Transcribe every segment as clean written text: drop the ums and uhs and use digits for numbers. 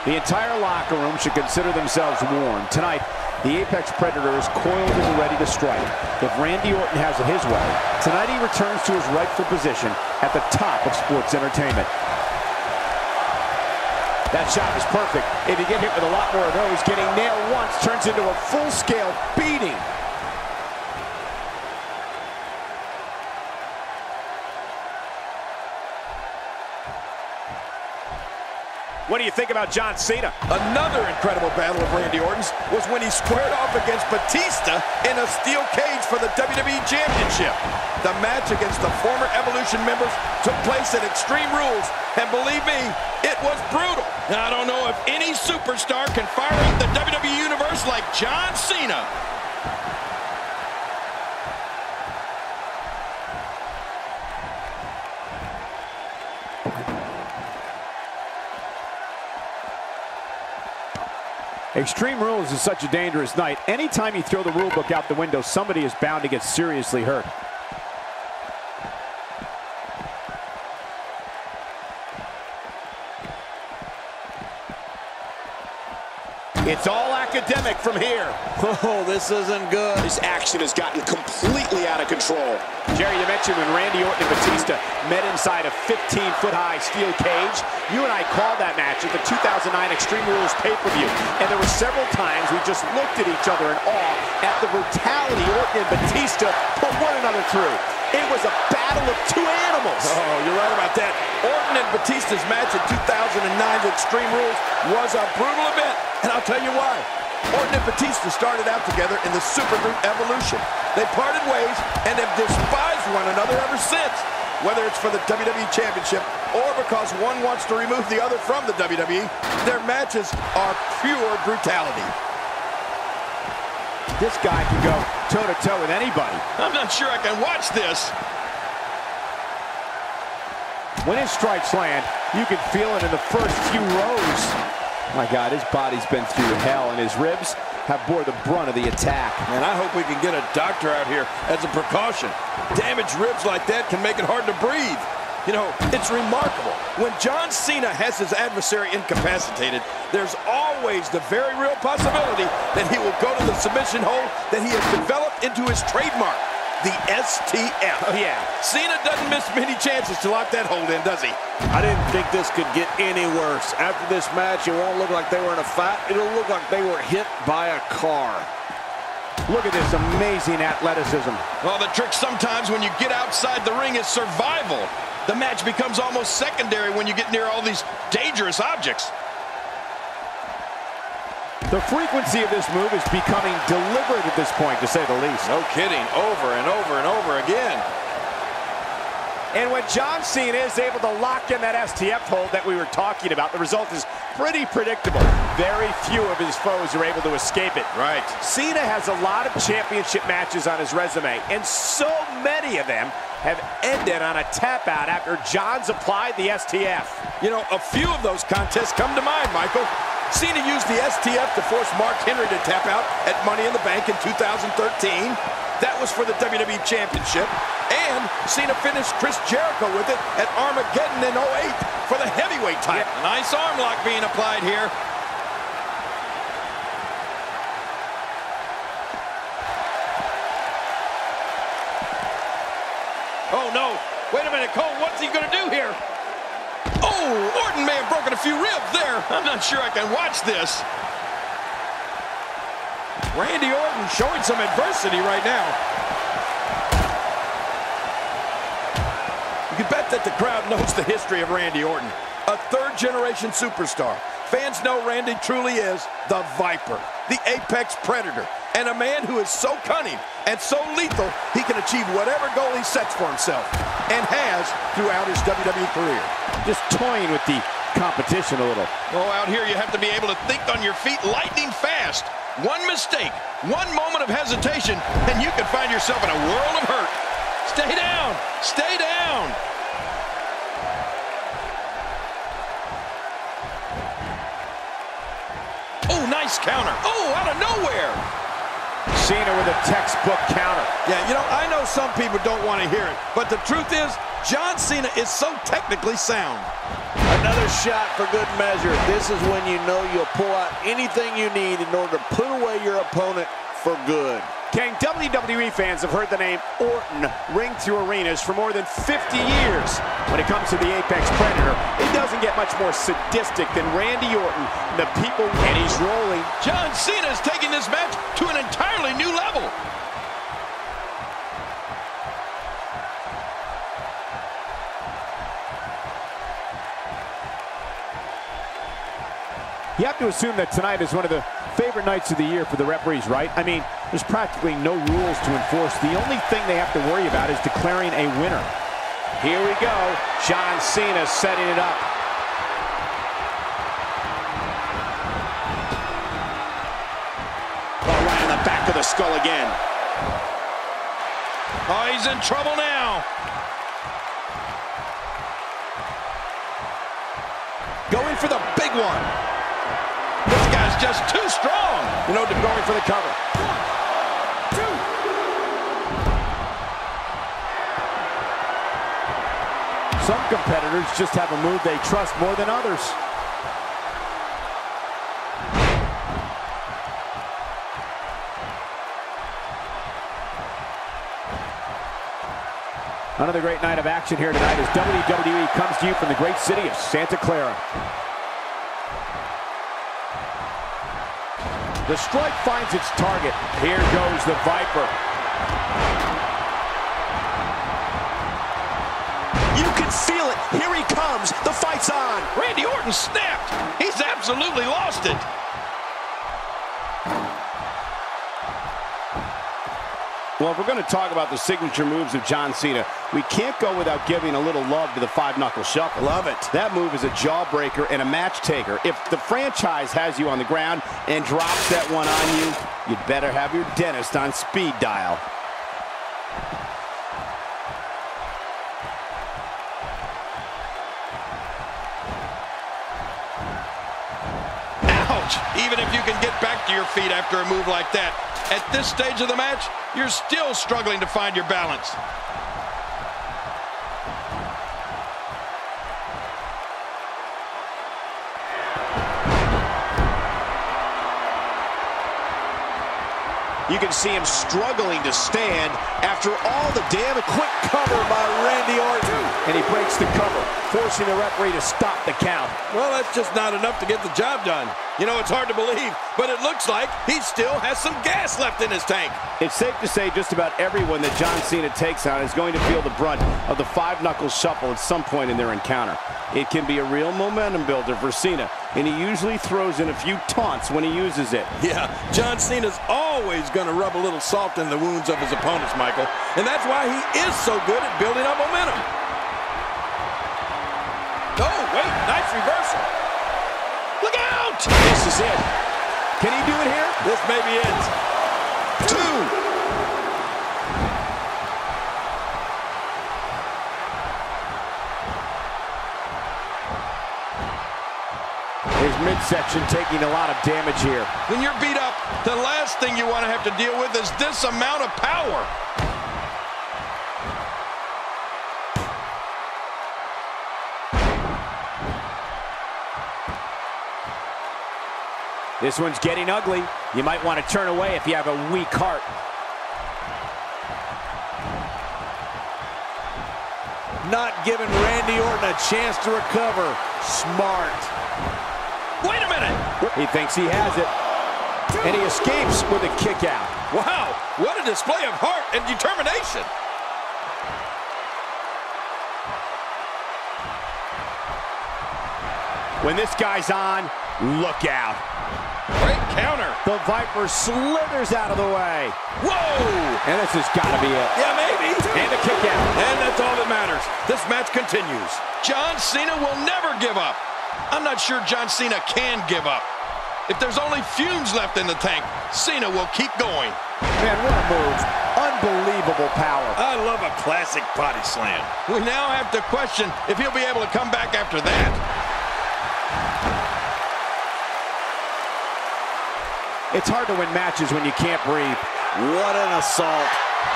The entire locker room should consider themselves warned. Tonight, the Apex Predator is coiled and ready to strike. If Randy Orton has it his way, tonight he returns to his rightful position at the top of sports entertainment. That shot is perfect. If you get hit with a lot more of those, getting nailed once turns into a full-scale beating. What do you think about John Cena? Another incredible battle of Randy Orton's was when he squared off against Batista in a steel cage for the WWE Championship. The match against the former Evolution members took place at Extreme Rules, and believe me, it was brutal. Now, I don't know if any superstar can fire up the WWE Universe like John Cena. Extreme Rules is such a dangerous night. Anytime you throw the rule book out the window, somebody is bound to get seriously hurt. It's all academic from here. Oh, this isn't good. This action has gotten completely out of control. Jerry, you mentioned when Randy Orton and Batista met inside a 15-foot-high steel cage. You and I called that match at the 2009 Extreme Rules pay-per-view. And there were several times we just looked at each other in awe at the brutality Orton and Batista put one another through. It was a battle of two animals. Oh, you're right about that. Orton and Batista's match at 2009's Extreme Rules was a brutal event. And I'll tell you why. Orton and Batista started out together in the Supergroup Evolution. They parted ways and have despised one another ever since. Whether it's for the WWE Championship or because one wants to remove the other from the WWE, their matches are pure brutality. This guy can go toe-to-toe with anybody. I'm not sure I can watch this. When his strikes land, you can feel it in the first few rows. My God, his body's been through hell, and his ribs have bore the brunt of the attack. And I hope we can get a doctor out here as a precaution. Damaged ribs like that can make it hard to breathe. You know, it's remarkable. When John Cena has his adversary incapacitated, there's always the very real possibility that he will go to the submission hold that he has developed into his trademark, the STF. Oh, yeah. Cena doesn't miss many chances to lock that hold in, does he? I didn't think this could get any worse. After this match, it won't look like they were in a fight. It'll look like they were hit by a car. Look at this amazing athleticism. Well, the trick sometimes when you get outside the ring is survival. The match becomes almost secondary when you get near all these dangerous objects. The frequency of this move is becoming deliberate at this point, to say the least. No kidding. Over and over and over again. And when John Cena is able to lock in that STF hold that we were talking about, the result is pretty predictable. Very few of his foes are able to escape it. Right. Cena has a lot of championship matches on his resume, and so many of them have ended on a tap out after John's applied the STF. You know, a few of those contests come to mind, Michael. Cena used the STF to force Mark Henry to tap out at Money in the Bank in 2013. That was for the WWE Championship. And Cena finished Chris Jericho with it at Armageddon in 08 for the heavyweight title. Yeah. Nice arm lock being applied here. Oh, no. Wait a minute, Cole. What's he going to do here? Oh, Orton may have broken a few ribs there. I'm not sure I can watch this. Randy Orton showing some adversity right now. You can bet that the crowd knows the history of Randy Orton. A third-generation superstar. Fans know Randy truly is the Viper, the Apex Predator, and a man who is so cunning and so lethal, he can achieve whatever goal he sets for himself, and has throughout his WWE career. Just toying with the competition a little. Oh, out here you have to be able to think on your feet lightning fast. One mistake, one moment of hesitation, and you can find yourself in a world of hurt. Stay down! Stay down! Oh, nice counter. Oh, out of nowhere. Cena with a textbook counter. Yeah, you know, I know some people don't want to hear it, but the truth is, John Cena is so technically sound. Another shot for good measure. This is when you know you'll pull out anything you need in order to put away your opponent for good. King, WWE fans have heard the name Orton ring through arenas for more than 50 years. When it comes to the Apex Predator, it doesn't get much more sadistic than Randy Orton. The people, and he's rolling. John Cena is taking this match to an entirely new level. You have to assume that tonight is one of the favorite nights of the year for the referees, right? I mean, there's practically no rules to enforce. The only thing they have to worry about is declaring a winner. Here we go. John Cena setting it up. Oh, right in the back of the skull again. Oh, he's in trouble now. Going for the big one. This guy's just too strong. You know, they're going for the cover. 1, 2. Some competitors just have a move they trust more than others. Another great night of action here tonight as WWE comes to you from the great city of Santa Clara. The strike finds its target. Here goes the Viper. You can feel it. Here he comes. The fight's on. Randy Orton snapped. He's absolutely lost it. Well, if we're going to talk about the signature moves of John Cena, we can't go without giving a little love to the five-knuckle shuffle. Love it. That move is a jawbreaker and a match taker. If the franchise has you on the ground and drops that one on you, you'd better have your dentist on speed dial. Ouch! Even if you can get back to your feet after a move like that, at this stage of the match, you're still struggling to find your balance. You can see him struggling to stand after all the damage. Quick cover by Randy Orton. And he breaks the cover, forcing the referee to stop the count. Well, that's just not enough to get the job done. You know, it's hard to believe, but it looks like he still has some gas left in his tank. It's safe to say just about everyone that John Cena takes on is going to feel the brunt of the five-knuckle shuffle at some point in their encounter. It can be a real momentum builder for Cena, and he usually throws in a few taunts when he uses it. Yeah, John Cena's always going to rub a little salt in the wounds of his opponents, Michael, and that's why he is so good at building up momentum. Oh, wait, nice reversal. Look out! This is it. Can he do it here? This may be it. 2. His midsection taking a lot of damage here. When you're beat up, the last thing you want to have to deal with is this amount of power. This one's getting ugly. You might want to turn away if you have a weak heart. Not giving Randy Orton a chance to recover. Smart. Wait a minute. He thinks he has it. And he escapes with a kick out. Wow, what a display of heart and determination. When this guy's on, look out. Great counter. The Viper slithers out of the way. Whoa! And this has got to be it. Yeah, maybe. And a kick out. And that's all that matters. This match continues. John Cena will never give up. I'm not sure John Cena can give up. If there's only fumes left in the tank, Cena will keep going. Man, what a move. Unbelievable power. I love a classic body slam. We now have to question if he'll be able to come back after that. It's hard to win matches when you can't breathe. What an assault.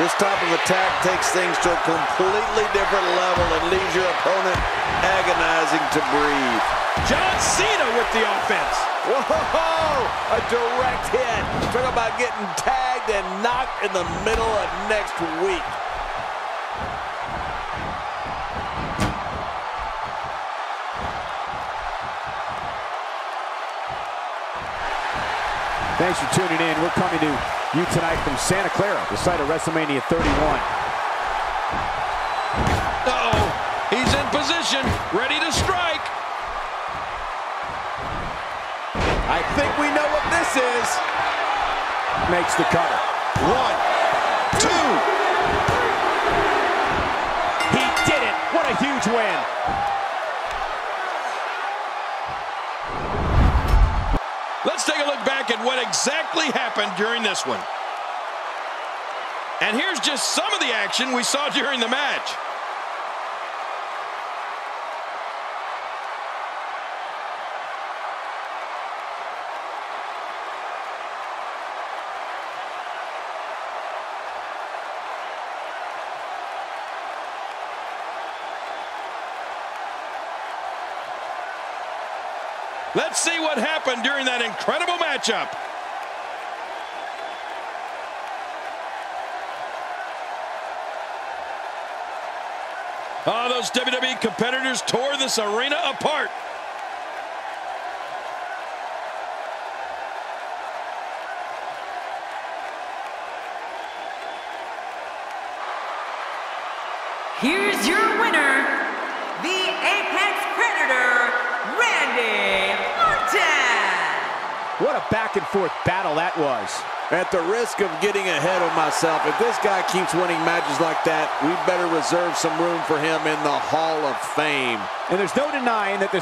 This type of attack takes things to a completely different level and leaves your opponent agonizing to breathe. John Cena with the offense. Whoa! A direct hit. Talk about getting tagged and knocked in the middle of next week. Thanks for tuning in. We're coming to you tonight from Santa Clara, the site of WrestleMania 31. Uh-oh. He's in position, ready to strike. I think we know what this is. Makes the cover. 1, 2. He did it. What a huge win. Let's take a look back at what exactly happened during this one. And here's just some of the action we saw during the match. Let's see what happened during that incredible matchup. Oh, those WWE competitors tore this arena apart. Here's your winner, the Apex Predator, Randy Orton. What a back-and-forth battle that was. At the risk of getting ahead of myself, if this guy keeps winning matches like that, we better reserve some room for him in the Hall of Fame. And there's no denying that this